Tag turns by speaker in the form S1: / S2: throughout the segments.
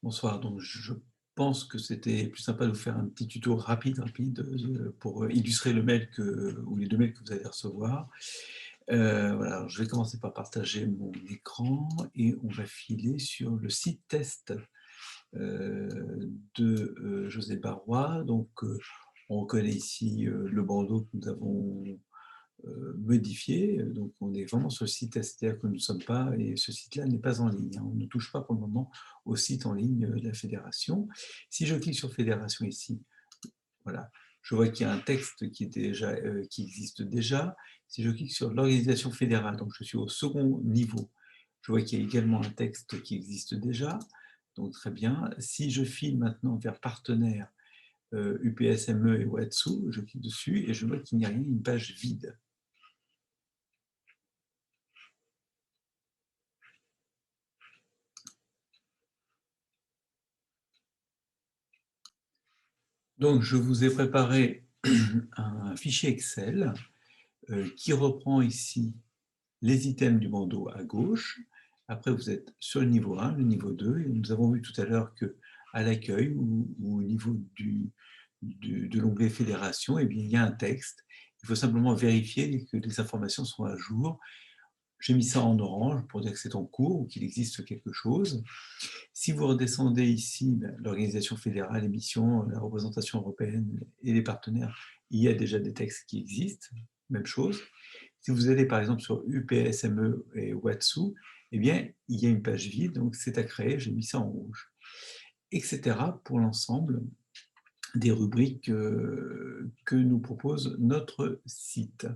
S1: Bonsoir, donc je pense que c'était plus sympa de vous faire un petit tuto rapide, pour illustrer le mail ou les 2 mails que vous allez recevoir. Voilà, alors je vais commencer par partager mon écran et on va filer sur le site test, de, José Barrois. Donc, on reconnaît ici, le bandeau que nous avons modifié. Donc on est vraiment sur le site test, c'est-à-dire que nous ne sommes pas, et ce site-là n'est pas en ligne, hein. On ne touche pas pour le moment au site en ligne de la fédération. Si je clique sur fédération ici, voilà, je vois qu'il y a un texte qui, est déjà, qui existe déjà. Si je clique sur l'organisation fédérale, donc je suis au second niveau, je vois qu'il y a également un texte qui existe déjà, donc très bien. Si je file maintenant vers partenaires, UPSME et Watsu, je clique dessus et je vois qu'il n'y a rien, une page vide. Donc, je vous ai préparé un fichier Excel qui reprend ici les items du bandeau à gauche. Après, vous êtes sur le niveau 1, le niveau 2, et nous avons vu tout à l'heure qu'à l'accueil ou au niveau de l'onglet Fédération, eh bien, il y a un texte. Il faut simplement vérifier que les informations sont à jour. J'ai mis ça en orange pour dire que c'est en cours ou qu'il existe quelque chose. Si vous redescendez ici, l'organisation fédérale, les missions, la représentation européenne et les partenaires, il y a déjà des textes qui existent, même chose. Si vous allez par exemple sur UPSME et Watsu, eh bien, il y a une page vide, donc c'est à créer, j'ai mis ça en rouge, etc. pour l'ensemble des rubriques que nous propose notre site.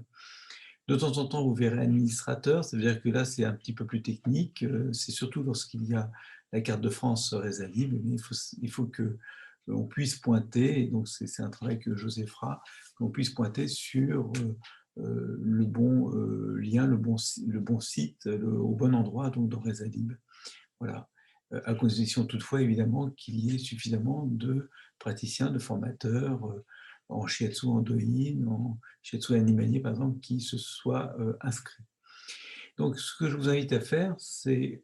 S1: De temps en temps, vous verrez administrateur, ça veut dire que là, c'est un petit peu plus technique. C'est surtout lorsqu'il y a la carte de France Résalib, mais il faut que on puisse pointer, et donc c'est un travail que José fera, qu'on puisse pointer sur le bon lien, le bon site, au bon endroit, donc dans Résalib. Voilà. À condition toutefois, évidemment, qu'il y ait suffisamment de praticiens, de formateurs en shiatsu Andoin, en shiatsu animalier, par exemple, qui se soient inscrits. Donc, ce que je vous invite à faire, c'est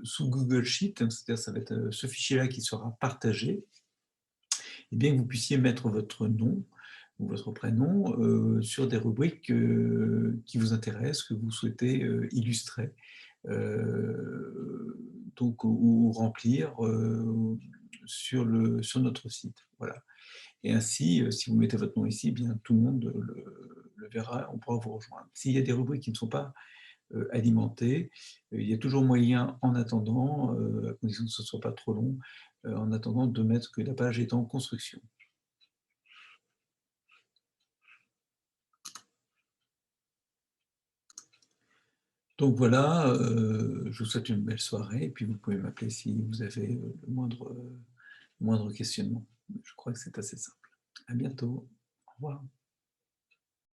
S1: sous Google Sheet, hein, c'est-à-dire ça va être ce fichier-là qui sera partagé, et bien que vous puissiez mettre votre nom ou votre prénom sur des rubriques qui vous intéressent, que vous souhaitez illustrer. Donc, ou remplir sur notre site. Voilà. Et ainsi, si vous mettez votre nom ici, bien, tout le monde le verra, on pourra vous rejoindre. S'il y a des rubriques qui ne sont pas alimentées, il y a toujours moyen, en attendant, à condition que ce ne soit pas trop long, en attendant de mettre que la page est en construction. Donc voilà, je vous souhaite une belle soirée, et puis vous pouvez m'appeler si vous avez le moindre questionnement. Je crois que c'est assez simple. À bientôt. Au revoir.